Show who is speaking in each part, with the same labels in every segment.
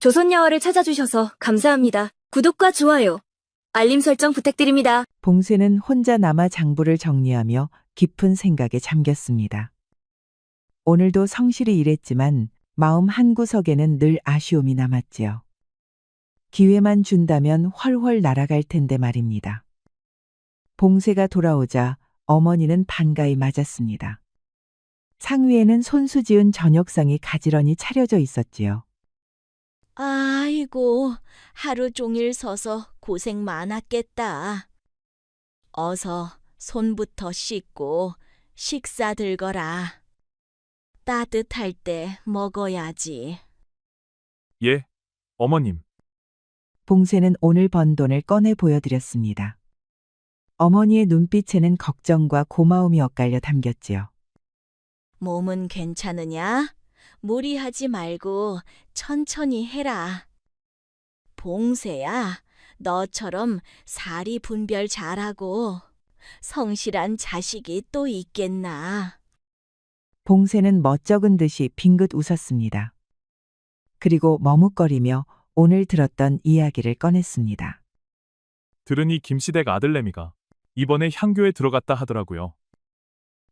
Speaker 1: 조선야월을 찾아주셔서 감사합니다. 구독과 좋아요, 알림 설정 부탁드립니다.
Speaker 2: 봉쇄는 혼자 남아 장부를 정리하며 깊은 생각에 잠겼습니다. 오늘도 성실히 일했지만 마음 한구석에는 늘 아쉬움이 남았지요. 기회만 준다면 훨훨 날아갈 텐데 말입니다. 봉쇄가 돌아오자 어머니는 반가이 맞았습니다. 상위에는 손수 지은 저녁상이 가지런히 차려져 있었지요.
Speaker 3: 아이고, 하루 종일 서서 고생 많았겠다. 어서 손부터 씻고 식사 들거라. 따뜻할 때 먹어야지.
Speaker 4: 예, 어머님.
Speaker 2: 봉쇄는 오늘 번 돈을 꺼내 보여드렸습니다. 어머니의 눈빛에는 걱정과 고마움이 엇갈려 담겼지요.
Speaker 3: 몸은 괜찮으냐? 무리하지 말고 천천히 해라. 봉쇄야, 너처럼 사리 분별 잘하고 성실한 자식이 또 있겠나.
Speaker 2: 봉쇄는 멋쩍은 듯이 빙긋 웃었습니다. 그리고 머뭇거리며 오늘 들었던 이야기를 꺼냈습니다.
Speaker 4: 들으니 김시댁 아들내미가 이번에 향교에 들어갔다 하더라고요.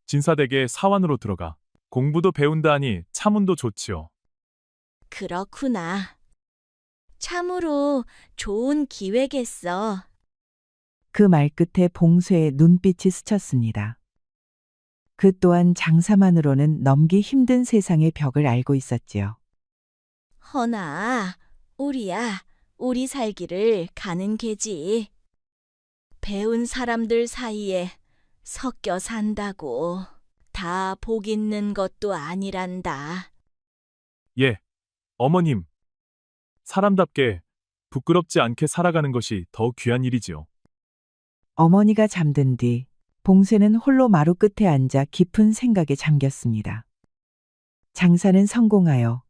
Speaker 4: 진사댁에 사환으로 들어가 공부도 배운다 하니 참운도 좋지요.
Speaker 3: 그렇구나. 참으로 좋은 기회겠어.
Speaker 2: 그 말 끝에 봉쇄의 눈빛이 스쳤습니다. 그 또한 장사만으로는 넘기 힘든 세상의 벽을 알고 있었지요.
Speaker 3: 허나, 우리야, 우리 살기를 가는 게지. 배운 사람들 사이에 섞여 산다고 다 복 있는 것도 아니란다.
Speaker 4: 예, 어머님. 사람답게 부끄럽지 않게 살아가는 것이 더 귀한 일이지요.
Speaker 2: 어머니가 잠든 뒤 봉쇄는 홀로 마루 끝에 앉아 깊은 생각에 잠겼습니다. 장사는 성공하여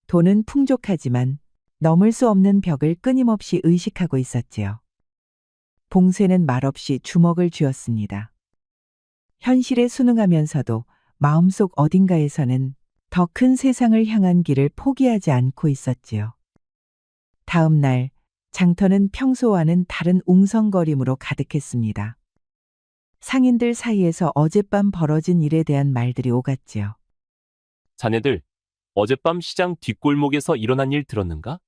Speaker 2: 돈은 풍족하지만 넘을 수 없는 벽을 끊임없이 의식하고 있었지요. 봉쇄는 말없이 주먹을 쥐었습니다. 현실에 순응하면서도 마음속 어딘가에서는 더 큰 세상을 향한 길을 포기하지 않고 있었지요. 다음 날 장터는 평소와는 다른 웅성거림으로 가득했습니다. 상인들 사이에서 어젯밤 벌어진 일에 대한 말들이 오갔지요.
Speaker 5: 자네들, 어젯밤 시장 뒷골목에서 일어난 일 들었는가?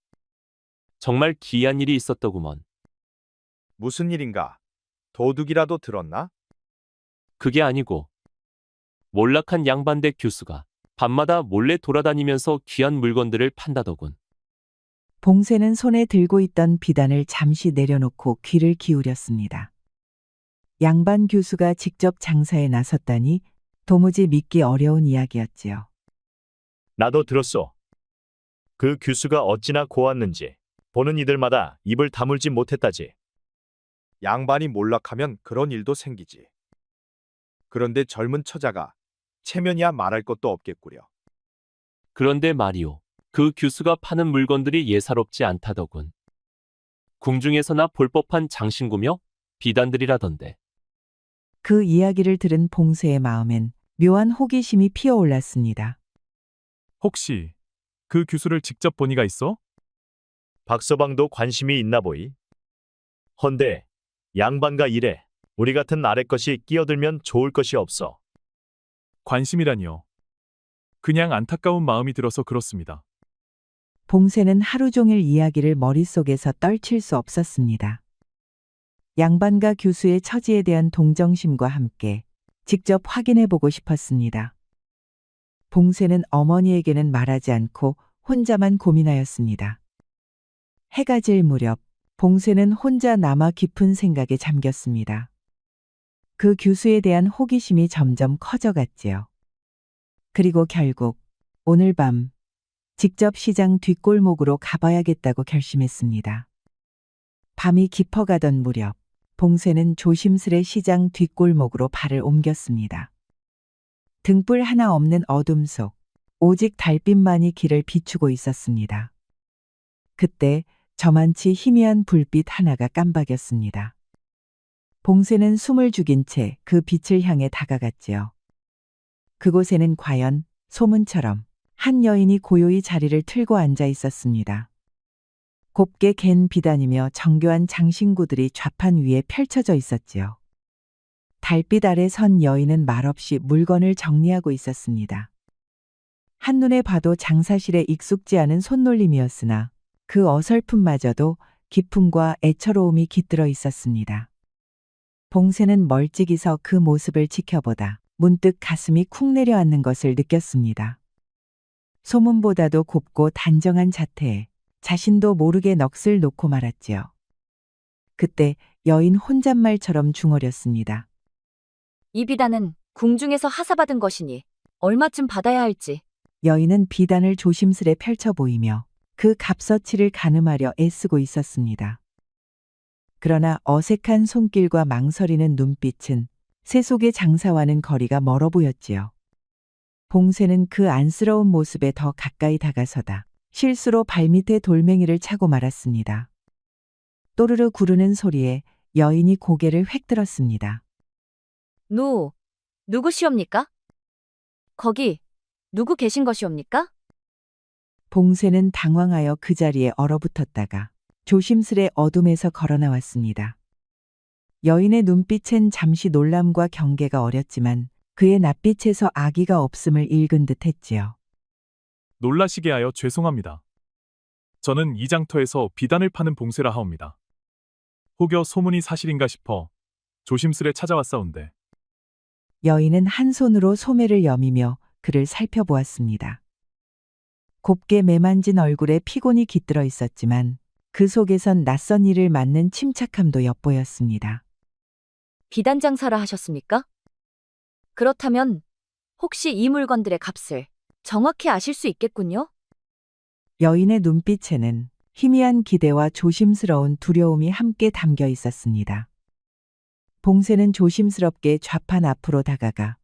Speaker 5: 정말 기이한 일이 있었더구먼.
Speaker 6: 무슨 일인가? 도둑이라도 들었나?
Speaker 5: 그게 아니고 몰락한 양반대 교수가 밤마다 몰래 돌아다니면서 귀한 물건들을 판다더군.
Speaker 2: 봉쇄는 손에 들고 있던 비단을 잠시 내려놓고 귀를 기울였습니다. 양반 교수가 직접 장사에 나섰다니 도무지 믿기 어려운 이야기였지요.
Speaker 6: 나도 들었소. 그 규수가 어찌나 고왔는지 보는 이들마다 입을 다물지 못했다지. 양반이 몰락하면 그런 일도 생기지. 그런데 젊은 처자가 체면이야 말할 것도 없겠구려.
Speaker 5: 그런데 말이오, 그 교수가 파는 물건들이 예사롭지 않다더군. 궁중에서나 볼 법한 장신구며 비단들이라던데.
Speaker 2: 그 이야기를 들은 봉쇄의 마음엔 묘한 호기심이 피어올랐습니다.
Speaker 4: 혹시 그 교수를 직접 보니가 있어?
Speaker 6: 박서방도 관심이 있나 보이. 헌데 양반과 일에 우리 같은 아래 것이 끼어들면 좋을 것이 없어.
Speaker 4: 관심이라니요. 그냥 안타까운 마음이 들어서 그렇습니다.
Speaker 2: 봉쇄는 하루 종일 이야기를 머릿속에서 떨칠 수 없었습니다. 양반과 교수의 처지에 대한 동정심과 함께 직접 확인해 보고 싶었습니다. 봉쇄는 어머니에게는 말하지 않고 혼자만 고민하였습니다. 해가 질 무렵 봉쇄는 혼자 남아 깊은 생각에 잠겼습니다. 그 교수에 대한 호기심이 점점 커져갔지요. 그리고 결국 오늘 밤 직접 시장 뒷골목으로 가봐야겠다고 결심했습니다. 밤이 깊어가던 무렵 봉쇄는 조심스레 시장 뒷골목으로 발을 옮겼습니다. 등불 하나 없는 어둠 속 오직 달빛만이 길을 비추고 있었습니다. 그때 저만치 희미한 불빛 하나가 깜박였습니다. 봉쇄는 숨을 죽인 채 그 빛을 향해 다가갔지요. 그곳에는 과연 소문처럼 한 여인이 고요히 자리를 틀고 앉아 있었습니다. 곱게 갠 비단이며 정교한 장신구들이 좌판 위에 펼쳐져 있었지요. 달빛 아래 선 여인은 말없이 물건을 정리하고 있었습니다. 한눈에 봐도 장사실에 익숙지 않은 손놀림이었으나 그 어설픔마저도 기품과 애처로움이 깃들어 있었습니다. 봉쇄는 멀찍이 서 그 모습을 지켜보다 문득 가슴이 쿵 내려앉는 것을 느꼈습니다. 소문보다도 곱고 단정한 자태에 자신도 모르게 넋을 놓고 말았지요. 그때 여인 혼잣말처럼 중얼였습니다.
Speaker 1: 이 비단은 궁중에서 하사받은 것이니 얼마쯤 받아야 할지.
Speaker 2: 여인은 비단을 조심스레 펼쳐 보이며 그 값어치를 가늠하려 애쓰고 있었습니다. 그러나 어색한 손길과 망설이는 눈빛은 새 속의 장사와는 거리가 멀어 보였지요. 봉쇄는 그 안쓰러운 모습에 더 가까이 다가서다 실수로 발밑에 돌멩이를 차고 말았습니다. 또르르 구르는 소리에 여인이 고개를 획 들었습니다.
Speaker 1: 누구시옵니까? 거기 누구 계신 것이옵니까?
Speaker 2: 봉쇄는 당황하여 그 자리에 얼어붙었다가 조심스레 어둠에서 걸어 나왔습니다. 여인의 눈빛엔 잠시 놀람과 경계가 어렸지만 그의 낯빛에서 악의가 없음을 읽은 듯 했지요.
Speaker 4: 놀라시게 하여 죄송합니다. 저는 이 장터에서 비단을 파는 봉쇄라 하옵니다. 혹여 소문이 사실인가 싶어 조심스레 찾아왔사온데.
Speaker 2: 여인은 한 손으로 소매를 여미며 그를 살펴보았습니다. 곱게 매만진 얼굴에 피곤이 깃들어 있었지만 그 속에선 낯선 이를 맞는 침착함도 엿보였습니다.
Speaker 1: 비단 장사라 하셨습니까? 그렇다면 혹시 이 물건들의 값을 정확히 아실 수 있겠군요?
Speaker 2: 여인의 눈빛에는 희미한 기대와 조심스러운 두려움이 함께 담겨 있었습니다. 봉쇄는 조심스럽게 좌판 앞으로 다가가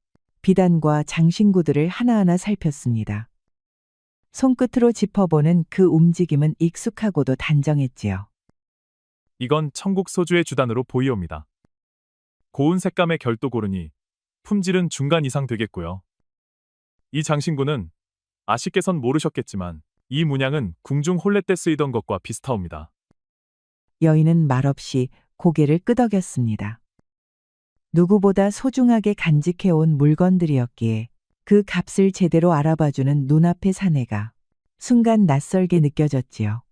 Speaker 2: 비단과 장신구들을 하나하나 살폈습니다. 손끝으로 짚어보는 그 움직임은 익숙하고도 단정했지요.
Speaker 4: 이건 천국 소주의 주단으로 보이옵니다. 고운 색감의 결도 고르니 품질은 중간 이상 되겠고요. 이 장신구는 아씨께선 모르셨겠지만 이 문양은 궁중 혼례 때 쓰이던 것과 비슷하옵니다.
Speaker 2: 여인은 말없이 고개를 끄덕였습니다. 누구보다 소중하게 간직해온 물건들이었기에 그 값을 제대로 알아봐주는 눈앞의 사내가 순간 낯설게 느껴졌지요.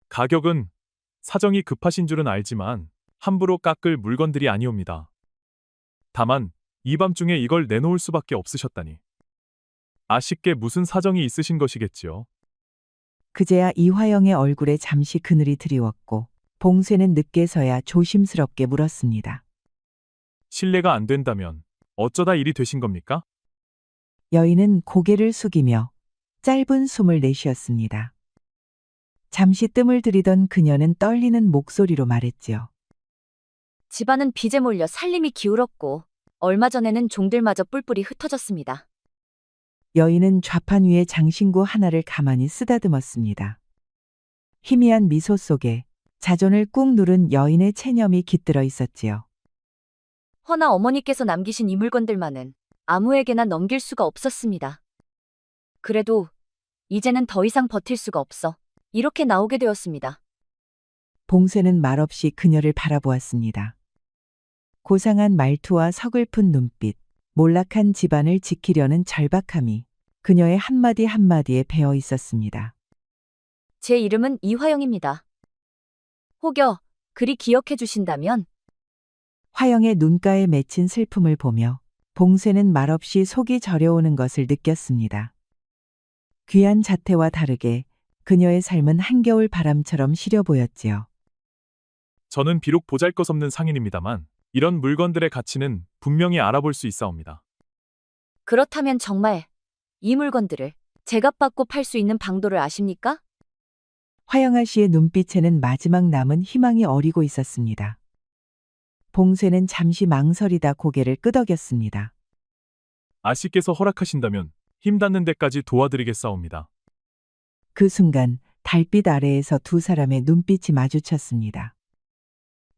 Speaker 4: 가격은 사정이 급하신 줄은 알지만 함부로 깎을 물건들이 아니옵니다. 다만 이 밤중에 이걸 내놓을 수밖에 없으셨다니. 아쉽게 무슨 사정이 있으신 것이겠지요.
Speaker 2: 그제야 이화영의 얼굴에 잠시 그늘이 드리웠고 봉쇄는 늦게서야 조심스럽게 물었습니다.
Speaker 4: 실례가 안 된다면 어쩌다 일이 되신 겁니까?
Speaker 2: 여인은 고개를 숙이며 짧은 숨을 내쉬었습니다. 잠시 뜸을 들이던 그녀는 떨리는 목소리로 말했지요.
Speaker 1: 집안은 빚에 몰려 살림이 기울었고 얼마 전에는 종들마저 뿔뿔이 흩어졌습니다.
Speaker 2: 여인은 좌판 위에 장신구 하나를 가만히 쓰다듬었습니다. 희미한 미소 속에 자존을 꾹 누른 여인의 체념이 깃들어 있었지요.
Speaker 1: 허나 어머니께서 남기신 이 물건들만은 아무에게나 넘길 수가 없었습니다. 그래도 이제는 더 이상 버틸 수가 없어 이렇게 나오게 되었습니다.
Speaker 2: 봉쇄는 말없이 그녀를 바라보았습니다. 고상한 말투와 서글픈 눈빛, 몰락한 집안을 지키려는 절박함이 그녀의 한마디 한마디에 배어 있었습니다.
Speaker 1: 제 이름은 이화영입니다. 혹여 그리 기억해 주신다면
Speaker 2: 화영의 눈가에 맺힌 슬픔을 보며 봉쇄는 말없이 속이 저려오는 것을 느꼈습니다. 귀한 자태와 다르게 그녀의 삶은 한겨울 바람처럼 시려 보였지요.
Speaker 4: 저는 비록 보잘것없는 상인입니다만 이런 물건들의 가치는 분명히 알아볼 수 있사옵니다.
Speaker 1: 그렇다면 정말 이 물건들을 제값받고 팔 수 있는 방도를 아십니까?
Speaker 2: 화영아 씨의 눈빛에는 마지막 남은 희망이 어리고 있었습니다. 봉쇄는 잠시 망설이다 고개를 끄덕였습니다.
Speaker 4: 아씨께서 허락하신다면 힘 닿는 데까지 도와드리겠사옵니다.
Speaker 2: 그 순간 달빛 아래에서 두 사람의 눈빛이 마주쳤습니다.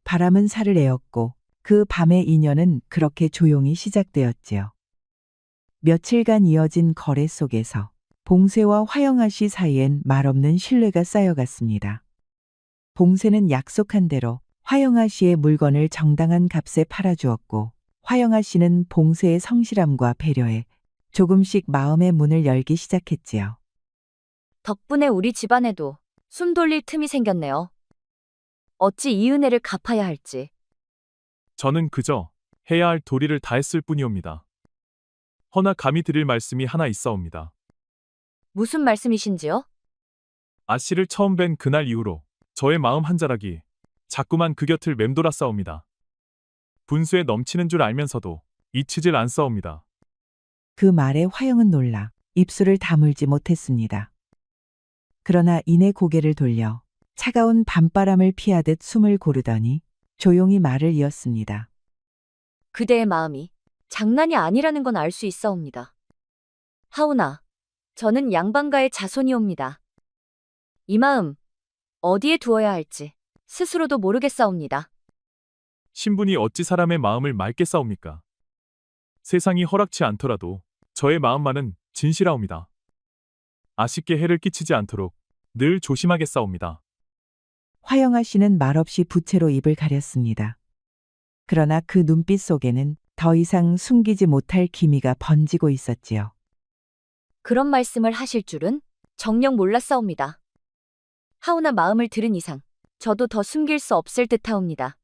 Speaker 2: 바람은 살을 에었고 그 밤의 인연은 그렇게 조용히 시작되었지요. 며칠간 이어진 거래 속에서 봉쇄와 화영아 씨 사이엔 말없는 신뢰가 쌓여갔습니다. 봉쇄는 약속한 대로 화영아 씨의 물건을 정당한 값에 팔아주었고, 화영아 씨는 봉쇄의 성실함과 배려에 조금씩 마음의 문을 열기 시작했지요.
Speaker 1: 덕분에 우리 집안에도 숨 돌릴 틈이 생겼네요. 어찌 이 은혜를 갚아야 할지.
Speaker 4: 저는 그저 해야 할 도리를 다했을 뿐이옵니다. 허나 감히 드릴 말씀이 하나 있사옵니다.
Speaker 1: 무슨 말씀이신지요?
Speaker 4: 아씨를 처음 뵌 그날 이후로 저의 마음 한 자락이 자꾸만 그 곁을 맴돌아 싸웁니다. 분수에 넘치는 줄 알면서도 잊히질 않사옵니다.
Speaker 2: 그 말에 화영은 놀라 입술을 다물지 못했습니다. 그러나 이내 고개를 돌려 차가운 밤바람을 피하듯 숨을 고르더니 조용히 말을 이었습니다.
Speaker 1: 그대의 마음이 장난이 아니라는 건 알 수 있사옵니다. 하오나, 저는 양반가의 자손이옵니다. 이 마음 어디에 두어야 할지 스스로도 모르겠사옵니다.
Speaker 4: 신분이 어찌 사람의 마음을 맑게 싸웁니까? 세상이 허락치 않더라도 저의 마음만은 진실하옵니다. 아씨께 해를 끼치지 않도록 늘 조심하게 싸웁니다.
Speaker 2: 화영아 씨는 말없이 부채로 입을 가렸습니다. 그러나 그 눈빛 속에는 더 이상 숨기지 못할 기미가 번지고 있었지요.
Speaker 1: 그런 말씀을 하실 줄은 정녕 몰랐사옵니다. 하오나 마음을 들은 이상 저도 더 숨길 수 없을 듯하옵니다.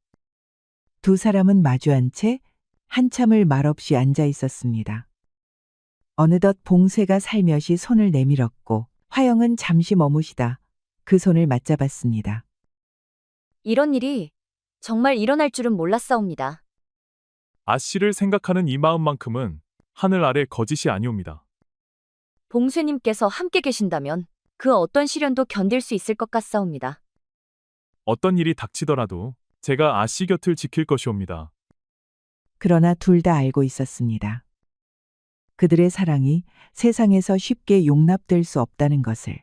Speaker 2: 두 사람은 마주한 채 한참을 말없이 앉아 있었습니다. 어느덧 봉쇄가 살며시 손을 내밀었고 화영은 잠시 머무시다 그 손을 맞잡았습니다.
Speaker 1: 이런 일이 정말 일어날 줄은 몰랐사옵니다.
Speaker 4: 아씨를 생각하는 이 마음만큼은 하늘 아래 거짓이 아니옵니다.
Speaker 1: 봉쇄님께서 함께 계신다면 그 어떤 시련도 견딜 수 있을 것 같사옵니다.
Speaker 4: 어떤 일이 닥치더라도 제가 아씨 곁을 지킬 것이옵니다.
Speaker 2: 그러나 둘 다 알고 있었습니다. 그들의 사랑이 세상에서 쉽게 용납될 수 없다는 것을.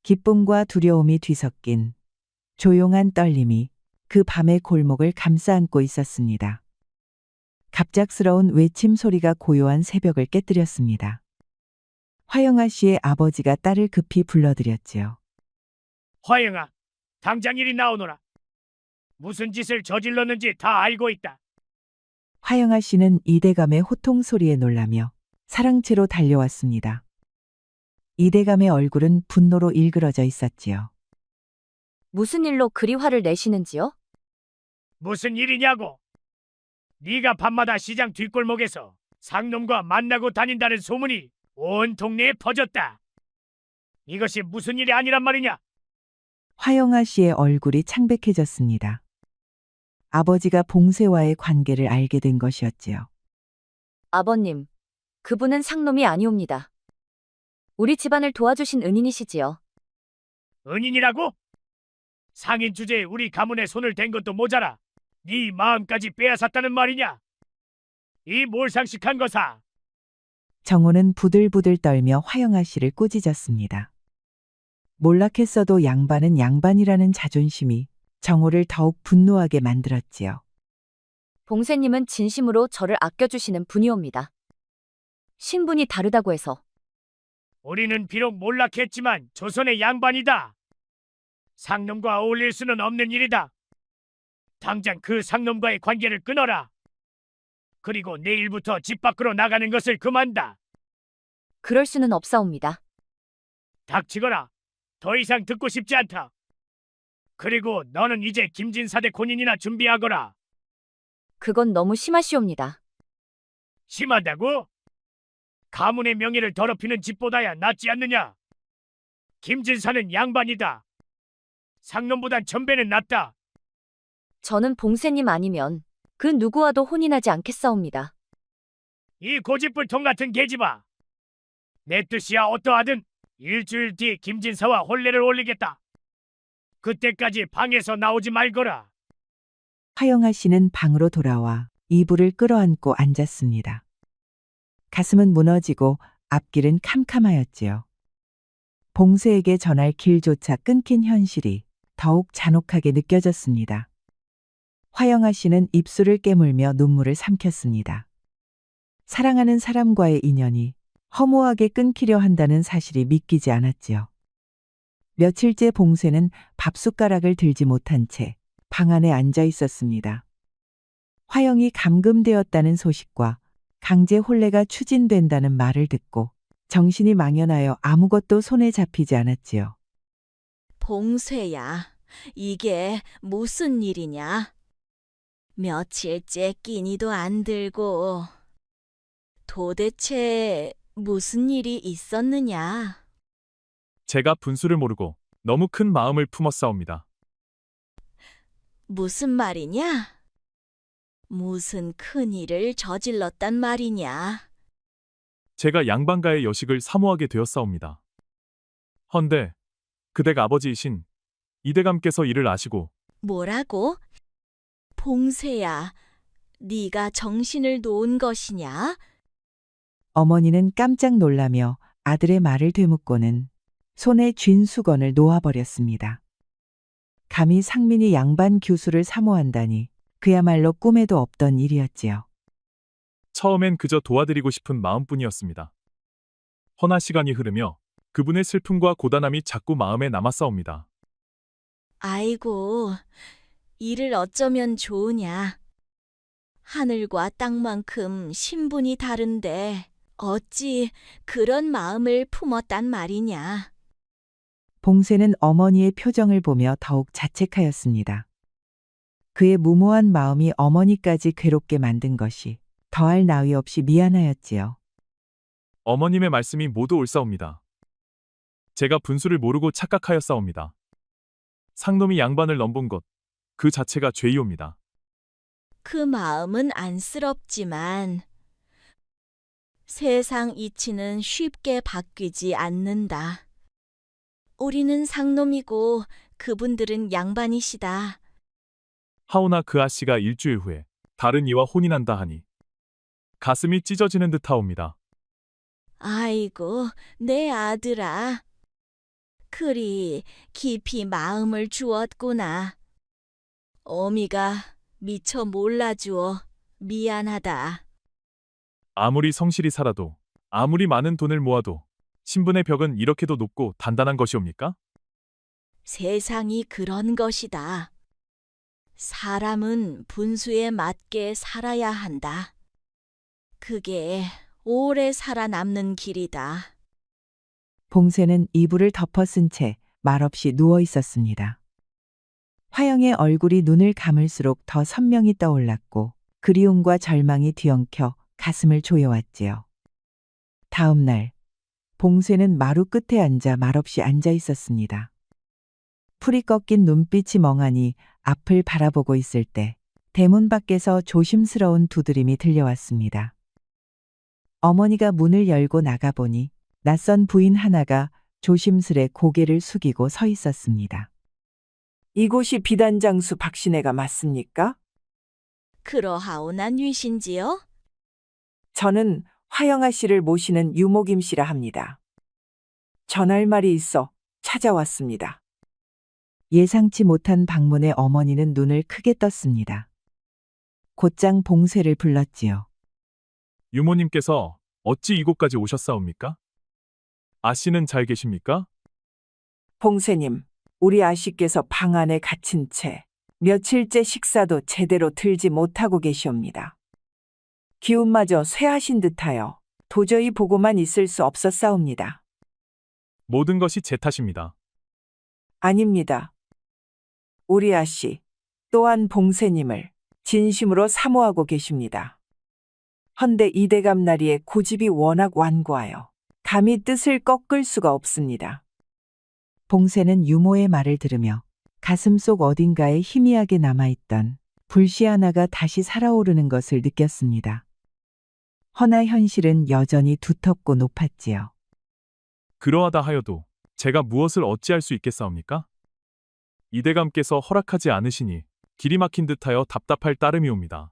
Speaker 2: 기쁨과 두려움이 뒤섞인 조용한 떨림이 그 밤의 골목을 감싸안고 있었습니다. 갑작스러운 외침 소리가 고요한 새벽을 깨뜨렸습니다. 화영아 씨의 아버지가 딸을 급히 불러들였지요.
Speaker 7: 화영아, 당장 이리 나오너라. 무슨 짓을 저질렀는지 다 알고 있다.
Speaker 2: 화영아 씨는 이대감의 호통 소리에 놀라며 사랑채로 달려왔습니다. 이대감의 얼굴은 분노로 일그러져 있었지요.
Speaker 1: 무슨 일로 그리 화를 내시는지요?
Speaker 7: 무슨 일이냐고? 네가 밤마다 시장 뒷골목에서 상놈과 만나고 다닌다는 소문이 온 동네에 퍼졌다. 이것이 무슨 일이 아니란 말이냐?
Speaker 2: 화영아 씨의 얼굴이 창백해졌습니다. 아버지가 봉쇄와의 관계를 알게 된 것이었지요.
Speaker 1: 아버님, 그분은 상놈이 아니옵니다. 우리 집안을 도와주신 은인이시지요.
Speaker 7: 은인이라고? 상인 주제에 우리 가문에 손을 댄 것도 모자라 네 마음까지 빼앗았다는 말이냐? 이 몰상식한 거사.
Speaker 2: 정호는 부들부들 떨며 화영아 씨를 꾸짖었습니다. 몰락했어도 양반은 양반이라는 자존심이 정호를 더욱 분노하게 만들었지요.
Speaker 1: 봉쇄님은 진심으로 저를 아껴주시는 분이옵니다. 신분이 다르다고 해서
Speaker 7: 우리는 비록 몰락했지만 조선의 양반이다. 상놈과 어울릴 수는 없는 일이다. 당장 그 상놈과의 관계를 끊어라. 그리고 내일부터 집 밖으로 나가는 것을 금한다.
Speaker 1: 그럴 수는 없사옵니다.
Speaker 7: 닥치거라. 더 이상 듣고 싶지 않다. 그리고 너는 이제 김진사대 혼인이나 준비하거라.
Speaker 1: 그건 너무 심하시옵니다.
Speaker 7: 심하다고? 가문의 명예를 더럽히는 짓보다야 낫지 않느냐? 김진사는 양반이다. 상놈보단 천배는 낫다.
Speaker 1: 저는 봉쇄님 아니면 그 누구와도 혼인하지 않겠사옵니다.
Speaker 7: 이 고집불통 같은 계집아. 내 뜻이야 어떠하든 일주일 뒤 김진사와 혼례를 올리겠다. 그때까지 방에서 나오지 말거라.
Speaker 2: 화영아 씨는 방으로 돌아와 이불을 끌어안고 앉았습니다. 가슴은 무너지고 앞길은 캄캄하였지요. 봉쇄에게 전할 길조차 끊긴 현실이 더욱 잔혹하게 느껴졌습니다. 화영아 씨는 입술을 깨물며 눈물을 삼켰습니다. 사랑하는 사람과의 인연이 허무하게 끊기려 한다는 사실이 믿기지 않았지요. 며칠째 봉쇄는 밥숟가락을 들지 못한 채 방 안에 앉아 있었습니다. 화영이 감금되었다는 소식과 강제 혼례가 추진된다는 말을 듣고 정신이 망연하여 아무것도 손에 잡히지 않았지요.
Speaker 3: 봉쇄야, 이게 무슨 일이냐? 며칠째 끼니도 안 들고 도대체 무슨 일이 있었느냐?
Speaker 4: 제가 분수를 모르고 너무 큰 마음을 품었사옵니다.
Speaker 3: 무슨 말이냐? 무슨 큰일을 저질렀단 말이냐?
Speaker 4: 제가 양반가의 여식을 사모하게 되었사옵니다. 헌데 그댁 아버지이신 이대감께서 이를 아시고
Speaker 3: 뭐라고? 봉쇄야, 네가 정신을 놓은 것이냐?
Speaker 2: 어머니는 깜짝 놀라며 아들의 말을 되묻고는 손에 쥔 수건을 놓아버렸습니다. 감히 상민이 양반 교수를 사모한다니 그야말로 꿈에도 없던 일이었지요.
Speaker 4: 처음엔 그저 도와드리고 싶은 마음뿐이었습니다. 허나 시간이 흐르며 그분의 슬픔과 고단함이 자꾸 마음에 남았사옵니다.
Speaker 3: 아이고, 이를 어쩌면 좋으냐? 하늘과 땅만큼 신분이 다른데 어찌 그런 마음을 품었단 말이냐?
Speaker 2: 봉쇄는 어머니의 표정을 보며 더욱 자책하였습니다. 그의 무모한 마음이 어머니까지 괴롭게 만든 것이 더할 나위 없이 미안하였지요.
Speaker 4: 어머님의 말씀이 모두 옳사옵니다. 제가 분수를 모르고 착각하였사옵니다. 상놈이 양반을 넘본 것, 그 자체가 죄이옵니다.
Speaker 3: 그 마음은 안쓰럽지만 세상 이치는 쉽게 바뀌지 않는다. 우리는 상놈이고 그분들은 양반이시다.
Speaker 4: 하오나 그 아씨가 일주일 후에 다른 이와 혼인한다 하니 가슴이 찢어지는 듯하옵니다.
Speaker 3: 아이고, 내 아들아. 그리 깊이 마음을 주었구나. 어미가 미처 몰라주어 미안하다.
Speaker 4: 아무리 성실히 살아도, 아무리 많은 돈을 모아도 신분의 벽은 이렇게도 높고 단단한 것이옵니까?
Speaker 3: 세상이 그런 것이다. 사람은 분수에 맞게 살아야 한다. 그게 오래 살아남는 길이다.
Speaker 2: 봉쇄는 이불을 덮어쓴 채 말없이 누워 있었습니다. 화영의 얼굴이 눈을 감을수록 더 선명히 떠올랐고 그리움과 절망이 뒤엉켜 가슴을 조여왔지요. 다음 날 봉쇄는 마루 끝에 앉아 말없이 앉아 있었습니다. 풀이 꺾인 눈빛이 멍하니 앞을 바라보고 있을 때 대문 밖에서 조심스러운 두드림이 들려왔습니다. 어머니가 문을 열고 나가보니 낯선 부인 하나가 조심스레 고개를 숙이고 서 있었습니다. 이곳이 비단장수 박신혜가 맞습니까?
Speaker 3: 그러하오나 뉘신지요?
Speaker 2: 저는 화영아 씨를 모시는 유목임 씨라 합니다. 전할 말이 있어 찾아왔습니다. 예상치 못한 방문에 어머니는 눈을 크게 떴습니다. 곧장 봉쇄를 불렀지요.
Speaker 4: 유모님께서 어찌 이곳까지 오셨사옵니까? 아씨는 잘 계십니까?
Speaker 2: 봉쇄님, 우리 아씨께서 방 안에 갇힌 채 며칠째 식사도 제대로 들지 못하고 계시옵니다. 기운마저 쇠하신 듯하여 도저히 보고만 있을 수 없었사옵니다.
Speaker 4: 모든 것이 제 탓입니다.
Speaker 2: 아닙니다. 우리 아씨 또한 봉쇄님을 진심으로 사모하고 계십니다. 헌데 이대감 나리의 고집이 워낙 완고하여 감히 뜻을 꺾을 수가 없습니다. 봉쇄는 유모의 말을 들으며 가슴속 어딘가에 희미하게 남아있던 불씨 하나가 다시 살아오르는 것을 느꼈습니다. 허나 현실은 여전히 두텁고 높았지요.
Speaker 4: 그러하다 하여도 제가 무엇을 어찌할 수 있겠사옵니까? 이대감께서 허락하지 않으시니 길이 막힌 듯하여 답답할 따름이옵니다.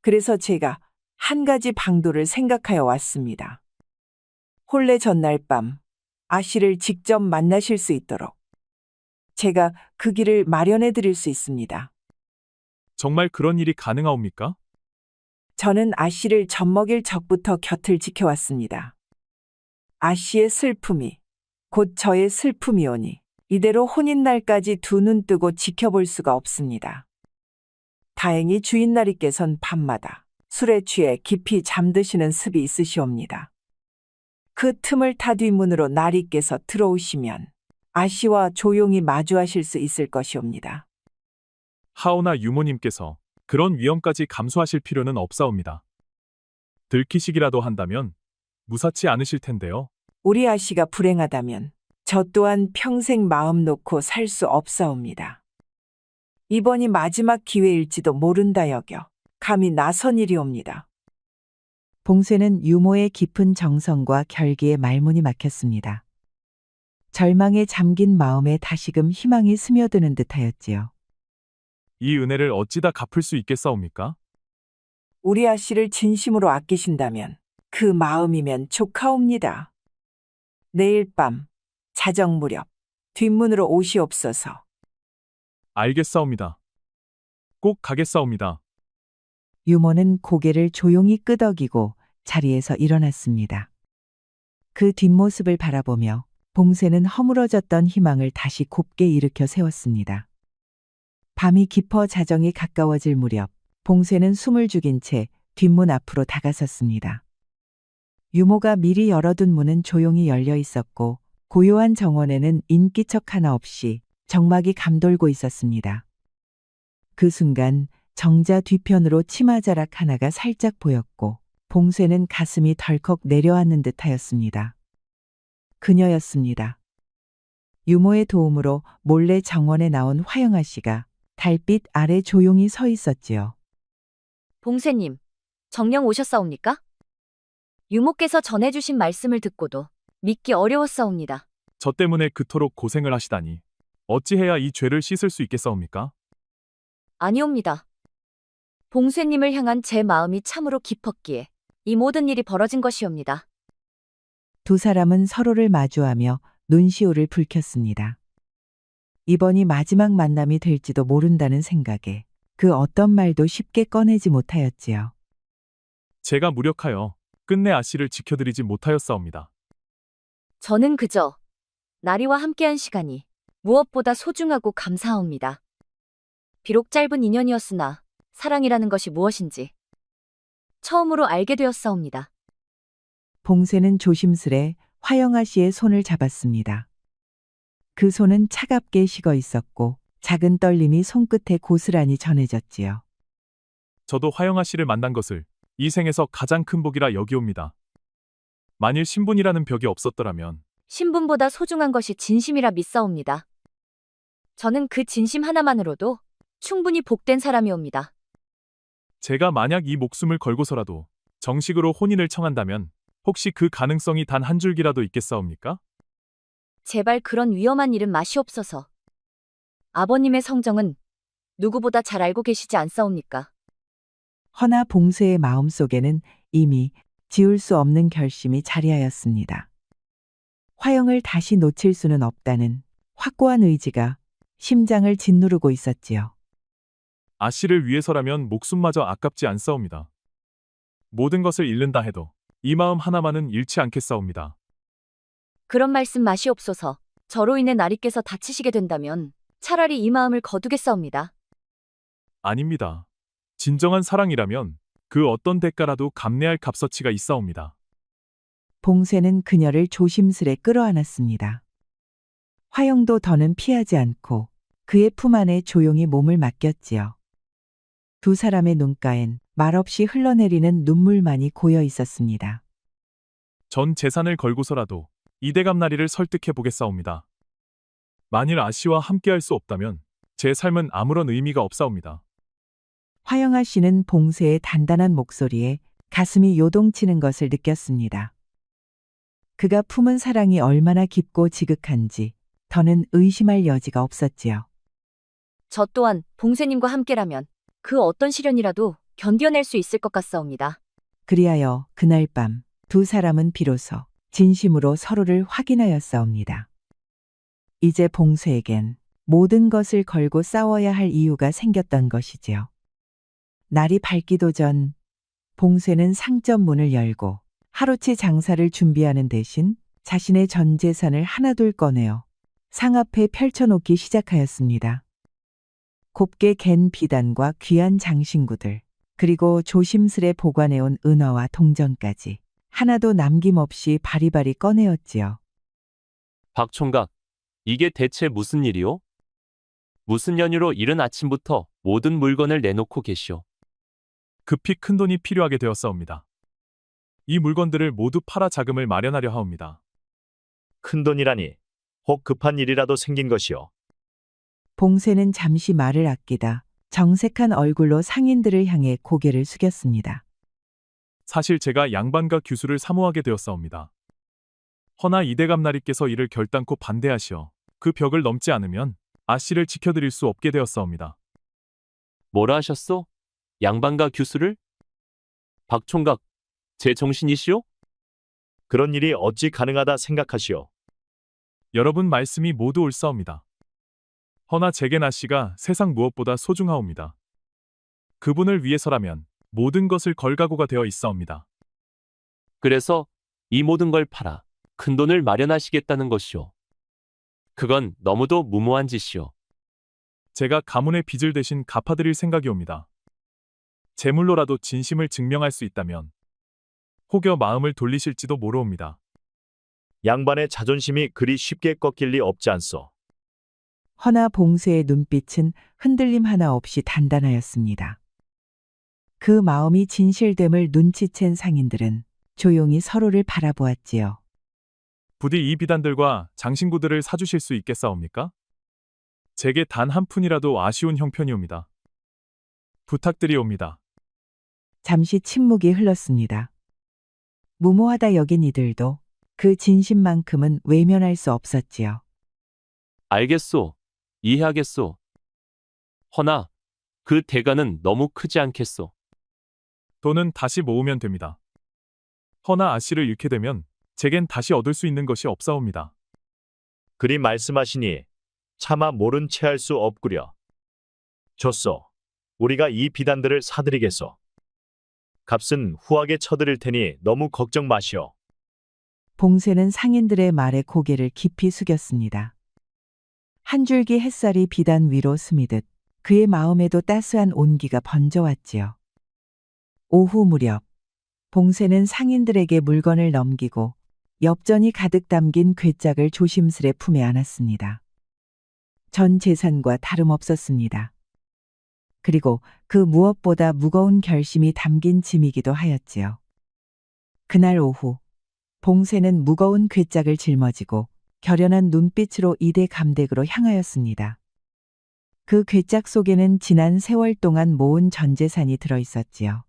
Speaker 2: 그래서 제가 한 가지 방도를 생각하여 왔습니다. 혼례 전날 밤 아씨를 직접 만나실 수 있도록 제가 그 길을 마련해 드릴 수 있습니다.
Speaker 4: 정말 그런 일이 가능하옵니까?
Speaker 2: 저는 아씨를 젖먹일 적부터 곁을 지켜왔습니다. 아씨의 슬픔이 곧 저의 슬픔이오니 이대로 혼인날까지 두 눈 뜨고 지켜볼 수가 없습니다. 다행히 주인나리께선 밤마다 술에 취해 깊이 잠드시는 습이 있으시옵니다. 그 틈을 타 뒷문으로 나리께서 들어오시면 아씨와 조용히 마주하실 수 있을 것이옵니다.
Speaker 4: 하오나 유모님께서 그런 위험까지 감수하실 필요는 없사옵니다. 들키시기라도 한다면 무사치 않으실 텐데요.
Speaker 2: 우리 아씨가 불행하다면 저 또한 평생 마음 놓고 살 수 없사옵니다. 이번이 마지막 기회일지도 모른다 여겨 감히 나선 일이옵니다. 봉쇄는 유모의 깊은 정성과 결기에 말문이 막혔습니다. 절망에 잠긴 마음에 다시금 희망이 스며드는 듯하였지요.
Speaker 4: 이 은혜를 어찌다 갚을 수 있겠사옵니까?
Speaker 2: 우리 아씨를 진심으로 아끼신다면 그 마음이면 족하옵니다. 내일 밤 자정 무렵 뒷문으로 오시옵소서.
Speaker 4: 알겠사옵니다. 꼭 가겠사옵니다.
Speaker 2: 유모는 고개를 조용히 끄덕이고 자리에서 일어났습니다. 그 뒷모습을 바라보며 봉쇄는 허물어졌던 희망을 다시 곱게 일으켜 세웠습니다. 밤이 깊어 자정이 가까워질 무렵 봉쇄는 숨을 죽인 채 뒷문 앞으로 다가섰습니다. 유모가 미리 열어둔 문은 조용히 열려 있었고 고요한 정원에는 인기척 하나 없이 정막이 감돌고 있었습니다. 그 순간 정자 뒤편으로 치마자락 하나가 살짝 보였고 봉쇄는 가슴이 덜컥 내려앉는 듯하였습니다. 그녀였습니다. 유모의 도움으로 몰래 정원에 나온 화영아 씨가 달빛 아래 조용히 서 있었지요.
Speaker 1: 봉쇄님, 정녕 오셨사옵니까? 유모께서 전해주신 말씀을 듣고도 믿기 어려웠사옵니다.
Speaker 4: 저 때문에 그토록 고생을 하시다니 어찌해야 이 죄를 씻을 수 있겠사옵니까?
Speaker 1: 아니옵니다. 봉쇄님을 향한 제 마음이 참으로 깊었기에 이 모든 일이 벌어진 것이옵니다.
Speaker 2: 두 사람은 서로를 마주하며 눈시울을 붉혔습니다. 이번이 마지막 만남이 될지도 모른다는 생각에 그 어떤 말도 쉽게 꺼내지 못하였지요.
Speaker 4: 제가 무력하여 끝내 아씨를 지켜드리지 못하였사옵니다.
Speaker 1: 저는 그저 나리와 함께한 시간이 무엇보다 소중하고 감사하옵니다. 비록 짧은 인연이었으나 사랑이라는 것이 무엇인지 처음으로 알게 되었사옵니다.
Speaker 2: 봉쇄는 조심스레 화영아 씨의 손을 잡았습니다. 그 손은 차갑게 식어 있었고 작은 떨림이 손끝에 고스란히 전해졌지요.
Speaker 4: 저도 화영아 씨를 만난 것을 이 생에서 가장 큰 복이라 여기옵니다. 만일 신분이라는 벽이 없었더라면
Speaker 1: 신분보다 소중한 것이 진심이라 믿사옵니다. 저는 그 진심 하나만으로도 충분히 복된 사람이옵니다.
Speaker 4: 제가 만약 이 목숨을 걸고서라도 정식으로 혼인을 청한다면 혹시 그 가능성이 단 한 줄기라도 있겠사옵니까?
Speaker 1: 제발 그런 위험한 일은 마시옵소서. 아버님의 성정은 누구보다 잘 알고 계시지 않사옵니까?
Speaker 2: 허나 봉쇄의 마음속에는 이미 지울 수 없는 결심이 자리하였습니다. 화영을 다시 놓칠 수는 없다는 확고한 의지가 심장을 짓누르고 있었지요.
Speaker 4: 아씨를 위해서라면 목숨마저 아깝지 않사옵니다. 모든 것을 잃는다 해도 이 마음 하나만은 잃지 않겠사옵니다.
Speaker 1: 그런 말씀 마시옵소서. 저로 인해 나리께서 다치시게 된다면 차라리 이 마음을 거두겠사옵니다.
Speaker 4: 아닙니다. 진정한 사랑이라면 그 어떤 대가라도 감내할 값어치가 있사옵니다.
Speaker 2: 봉쇄는 그녀를 조심스레 끌어안았습니다. 화영도 더는 피하지 않고 그의 품 안에 조용히 몸을 맡겼지요. 두 사람의 눈가엔 말없이 흘러내리는 눈물만이 고여 있었습니다.
Speaker 4: 전 재산을 걸고서라도 이대감 나리를 설득해 보겠사옵니다. 만일 아씨와 함께할 수 없다면 제 삶은 아무런 의미가 없사옵니다.
Speaker 2: 화영아 씨는 봉쇄의 단단한 목소리에 가슴이 요동치는 것을 느꼈습니다. 그가 품은 사랑이 얼마나 깊고 지극한지 더는 의심할 여지가 없었지요.
Speaker 1: 저 또한 봉쇄님과 함께라면 그 어떤 시련이라도 견뎌낼 수 있을 것 같사옵니다.
Speaker 2: 그리하여 그날 밤 두 사람은 비로소 진심으로 서로를 확인하였사옵니다. 이제 봉쇄에겐 모든 것을 걸고 싸워야 할 이유가 생겼던 것이지요. 날이 밝기도 전 봉쇄는 상점 문을 열고 하루치 장사를 준비하는 대신 자신의 전 재산을 하나둘 꺼내어 상 앞에 펼쳐놓기 시작하였습니다. 곱게 갠 비단과 귀한 장신구들, 그리고 조심스레 보관해온 은화와 동전까지 하나도 남김없이 바리바리 꺼내었지요.
Speaker 5: 박 총각, 이게 대체 무슨 일이오? 무슨 연유로 이른 아침부터 모든 물건을 내놓고 계시오?
Speaker 4: 급히 큰돈이 필요하게 되었사옵니다. 이 물건들을 모두 팔아 자금을 마련하려 하옵니다.
Speaker 6: 큰돈이라니 혹 급한 일이라도 생긴 것이오.
Speaker 2: 봉쇄는 잠시 말을 아끼다 정색한 얼굴로 상인들을 향해 고개를 숙였습니다.
Speaker 4: 사실 제가 양반과 규수를 사모하게 되었사옵니다. 허나 이대감나리께서 이를 결단코 반대하시어 그 벽을 넘지 않으면 아씨를 지켜드릴 수 없게 되었사옵니다.
Speaker 5: 뭐라 하셨소? 양반과 규수를? 박 총각, 제 정신이시오?
Speaker 6: 그런 일이 어찌 가능하다 생각하시오.
Speaker 4: 여러분 말씀이 모두 옳사옵니다. 허나 제겐 아씨가 세상 무엇보다 소중하옵니다. 그분을 위해서라면 모든 것을 걸 각오가 되어 있사옵니다.
Speaker 5: 그래서 이 모든 걸 팔아 큰 돈을 마련하시겠다는 것이오. 그건 너무도 무모한 짓이오.
Speaker 4: 제가 가문의 빚을 대신 갚아드릴 생각이옵니다. 재물로라도 진심을 증명할 수 있다면 혹여 마음을 돌리실지도 모르옵니다.
Speaker 6: 양반의 자존심이 그리 쉽게 꺾일 리 없지 않소.
Speaker 2: 허나 봉쇄의 눈빛은 흔들림 하나 없이 단단하였습니다. 그 마음이 진실됨을 눈치챈 상인들은 조용히 서로를 바라보았지요.
Speaker 4: 부디 이 비단들과 장신구들을 사주실 수 있겠사옵니까? 제게 단 한 푼이라도 아쉬운 형편이옵니다. 부탁드리옵니다.
Speaker 2: 잠시 침묵이 흘렀습니다. 무모하다 여긴 이들도 그 진심만큼은 외면할 수 없었지요.
Speaker 5: 알겠소. 이해하겠소. 허나 그 대가는 너무 크지 않겠소.
Speaker 4: 돈은 다시 모으면 됩니다. 허나 아씨를 잃게 되면 제겐 다시 얻을 수 있는 것이 없사옵니다.
Speaker 6: 그리 말씀하시니 차마 모른 채 할 수 없구려. 좋소. 우리가 이 비단들을 사드리겠소. 값은 후하게 쳐드릴 테니 너무 걱정 마시오.
Speaker 2: 봉쇄는 상인들의 말에 고개를 깊이 숙였습니다. 한 줄기 햇살이 비단 위로 스미듯 그의 마음에도 따스한 온기가 번져왔지요. 오후 무렵 봉쇄는 상인들에게 물건을 넘기고 엽전이 가득 담긴 괴짝을 조심스레 품에 안았습니다. 전 재산과 다름없었습니다. 그리고 그 무엇보다 무거운 결심이 담긴 짐이기도 하였지요. 그날 오후 봉쇄는 무거운 괴짝을 짊어지고 결연한 눈빛으로 이대 감댁으로 향하였습니다. 그 괴짝 속에는 지난 세월 동안 모은 전 재산이 들어 있었지요.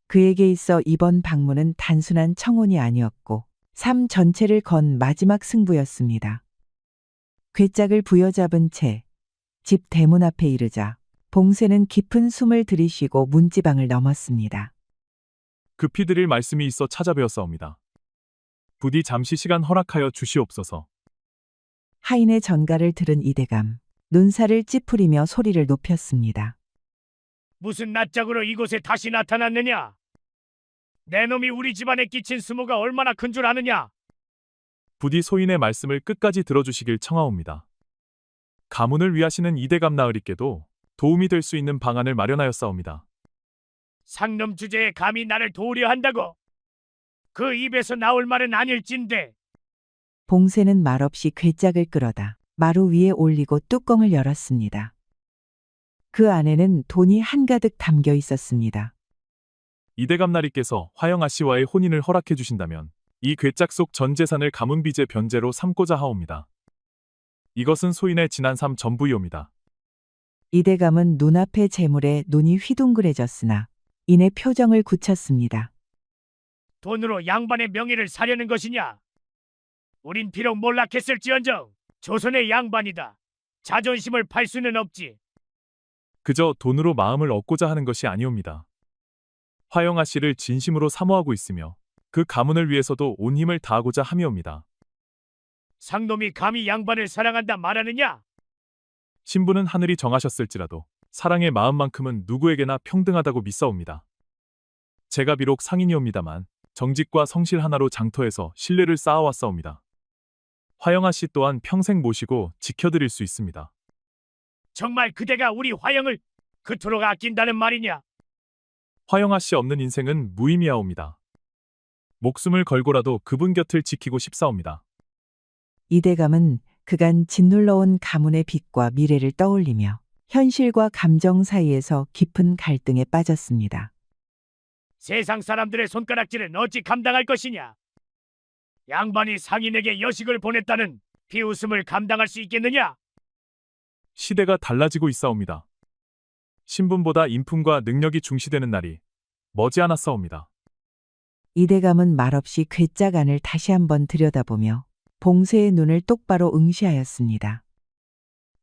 Speaker 2: 그에게 있어 이번 방문은 단순한 청혼이 아니었고 삶 전체를 건 마지막 승부였습니다. 괴짝을 부여잡은 채 집 대문 앞에 이르자 봉쇄는 깊은 숨을 들이쉬고 문지방을 넘었습니다.
Speaker 4: 급히 드릴 말씀이 있어 찾아뵈었사옵니다. 부디 잠시 시간 허락하여 주시옵소서.
Speaker 2: 하인의 전가를 들은 이대감, 눈살을 찌푸리며 소리를 높였습니다.
Speaker 7: 무슨 낯짝으로 이곳에 다시 나타났느냐? 내 놈이 우리 집안에 끼친 수모가 얼마나 큰 줄 아느냐?
Speaker 4: 부디 소인의 말씀을 끝까지 들어주시길 청하옵니다. 가문을 위하시는 이대감 나으리께도 도움이 될 수 있는 방안을 마련하였사옵니다.
Speaker 7: 상놈 주제에 감히 나를 도우려 한다고? 그 입에서 나올 말은 아닐진데.
Speaker 2: 봉쇄는 말없이 괴짝을 끌어다 마루 위에 올리고 뚜껑을 열었습니다. 그 안에는 돈이 한가득 담겨 있었습니다.
Speaker 4: 이대감 나리께서 화영아 씨와의 혼인을 허락해 주신다면 이 괴짝 속 전 재산을 가문 빚의 변제로 삼고자 하옵니다. 이것은 소인의 지난 삶 전부이옵니다.
Speaker 2: 이대감은 눈앞의 재물에 눈이 휘둥그레졌으나 이내 표정을 굳혔습니다.
Speaker 7: 돈으로 양반의 명예를 사려는 것이냐? 우린 비록 몰락했을지언정 조선의 양반이다. 자존심을 팔 수는 없지.
Speaker 4: 그저 돈으로 마음을 얻고자 하는 것이 아니옵니다. 화영아 씨를 진심으로 사모하고 있으며 그 가문을 위해서도 온 힘을 다하고자 함이옵니다.
Speaker 7: 상놈이 감히 양반을 사랑한다 말하느냐?
Speaker 4: 신부는 하늘이 정하셨을지라도 사랑의 마음만큼은 누구에게나 평등하다고 믿사옵니다. 제가 비록 상인이옵니다만 정직과 성실 하나로 장터에서 신뢰를 쌓아왔사옵니다. 화영아 씨 또한 평생 모시고 지켜드릴 수 있습니다.
Speaker 7: 정말 그대가 우리 화영을 그토록 아낀다는 말이냐?
Speaker 4: 화영아 씨 없는 인생은 무의미하옵니다. 목숨을 걸고라도 그분 곁을 지키고 싶사옵니다.
Speaker 2: 이대감은 그간 짓눌러온 가문의 빛과 미래를 떠올리며 현실과 감정 사이에서 깊은 갈등에 빠졌습니다.
Speaker 7: 세상 사람들의 손가락질은 어찌 감당할 것이냐? 양반이 상인에게 여식을 보냈다는 비웃음을 감당할 수 있겠느냐?
Speaker 4: 시대가 달라지고 있사옵니다. 신분보다 인품과 능력이 중시되는 날이 머지않았사옵니다.
Speaker 2: 이대감은 말없이 괴짝 안을 다시 한번 들여다보며 봉쇄의 눈을 똑바로 응시하였습니다.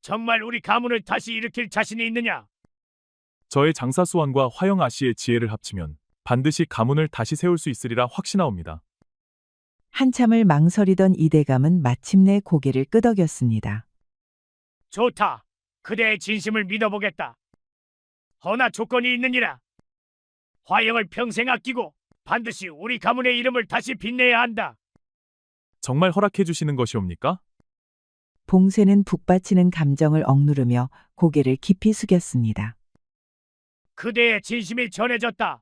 Speaker 7: 정말 우리 가문을 다시 일으킬 자신이 있느냐?
Speaker 4: 저의 장사수완과 화영아 씨의 지혜를 합치면 반드시 가문을 다시 세울 수 있으리라 확신하옵니다.
Speaker 2: 한참을 망설이던 이대감은 마침내 고개를 끄덕였습니다.
Speaker 7: 좋다. 그대의 진심을 믿어보겠다. 허나 조건이 있느니라. 화영을 평생 아끼고 반드시 우리 가문의 이름을 다시 빛내야 한다.
Speaker 4: 정말 허락해 주시는 것이옵니까?
Speaker 2: 봉쇄는 북받치는 감정을 억누르며 고개를 깊이 숙였습니다.
Speaker 7: 그대의 진심이 전해졌다.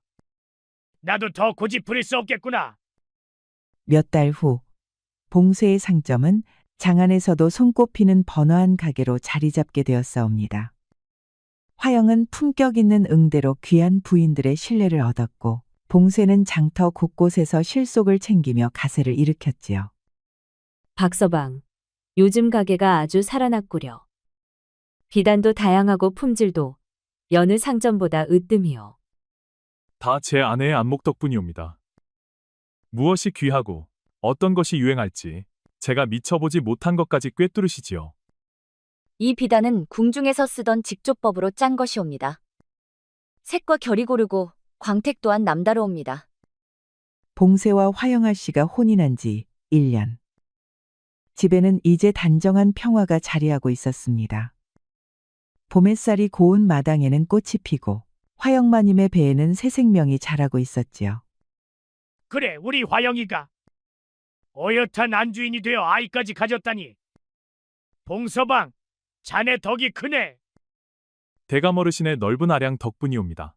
Speaker 7: 나도 더 고집부릴 수 없겠구나.
Speaker 2: 몇 달 후 봉쇄의 상점은 장안에서도 손꼽히는 번화한 가게로 자리 잡게 되었사옵니다. 화영은 품격 있는 응대로 귀한 부인들의 신뢰를 얻었고 봉쇄는 장터 곳곳에서 실속을 챙기며 가세를 일으켰지요.
Speaker 8: 박서방, 요즘 가게가 아주 살아났구려. 비단도 다양하고 품질도 여느 상점보다 으뜸이요.
Speaker 4: 다 제 아내의 안목 덕분이옵니다. 무엇이 귀하고 어떤 것이 유행할지 제가 미쳐보지 못한 것까지 꿰뚫으시지요.
Speaker 1: 이 비단은 궁중에서 쓰던 직조법으로 짠 것이옵니다. 색과 결이 고르고 광택 또한 남다르옵니다.
Speaker 2: 봉쇄와 화영아 씨가 혼인한 지 1년. 집에는 이제 단정한 평화가 자리하고 있었습니다. 봄햇살이 고운 마당에는 꽃이 피고 화영마님의 배에는 새 생명이 자라고 있었지요.
Speaker 7: 그래, 우리 화영이가 어엿한 안주인이 되어 아이까지 가졌다니. 봉서방, 자네 덕이 크네.
Speaker 4: 대감 어르신의 넓은 아량 덕분이옵니다.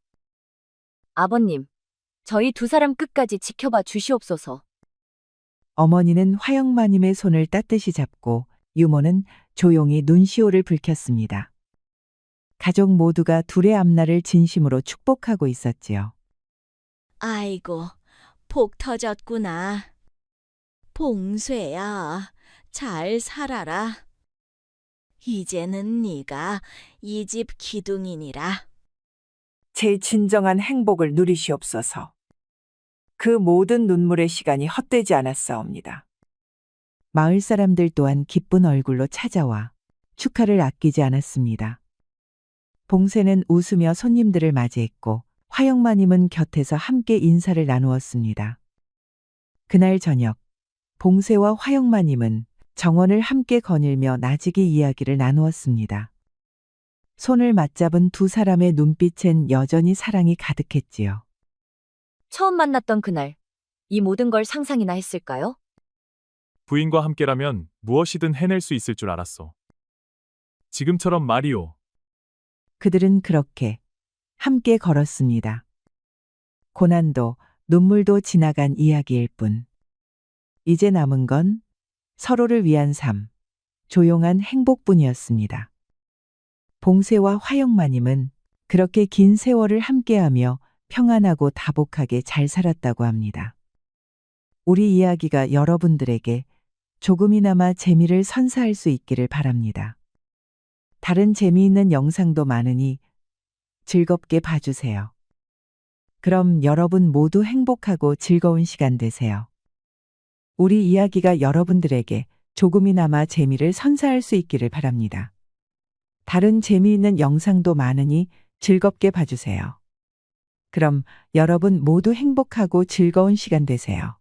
Speaker 1: 아버님, 저희 두 사람 끝까지 지켜봐 주시옵소서.
Speaker 2: 어머니는 화영마님의 손을 따뜻이 잡고 유모는 조용히 눈시울을 붉혔습니다. 가족 모두가 둘의 앞날을 진심으로 축복하고 있었지요.
Speaker 3: 아이고, 복 터졌구나. 봉쇄야, 잘 살아라. 이제는 네가 이 집 기둥이니라.
Speaker 2: 제 진정한 행복을 누리시옵소서. 그 모든 눈물의 시간이 헛되지 않았사옵니다. 마을 사람들 또한 기쁜 얼굴로 찾아와 축하를 아끼지 않았습니다. 봉쇄는 웃으며 손님들을 맞이했고 화영마님은 곁에서 함께 인사를 나누었습니다. 그날 저녁 봉쇄와 화영마님은 정원을 함께 거닐며 나지기 이야기를 나누었습니다. 손을 맞잡은 두 사람의 눈빛엔 여전히 사랑이 가득했지요.
Speaker 1: 처음 만났던 그날, 이 모든 걸 상상이나 했을까요?
Speaker 4: 부인과 함께라면 무엇이든 해낼 수 있을 줄 알았소. 지금처럼 말이오.
Speaker 2: 그들은 그렇게 함께 걸었습니다. 고난도 눈물도 지나간 이야기일 뿐. 이제 남은 건 서로를 위한 삶, 조용한 행복뿐이었습니다. 봉쇄와 화영마님은 그렇게 긴 세월을 함께하며 평안하고 다복하게 잘 살았다고 합니다. 우리 이야기가 여러분들에게 조금이나마 재미를 선사할 수 있기를 바랍니다. 다른 재미있는 영상도 많으니 즐겁게 봐주세요. 그럼 여러분 모두 행복하고 즐거운 시간 되세요. 우리 이야기가 여러분들에게 조금이나마 재미를 선사할 수 있기를 바랍니다. 다른 재미있는 영상도 많으니 즐겁게 봐주세요. 그럼 여러분 모두 행복하고 즐거운 시간 되세요.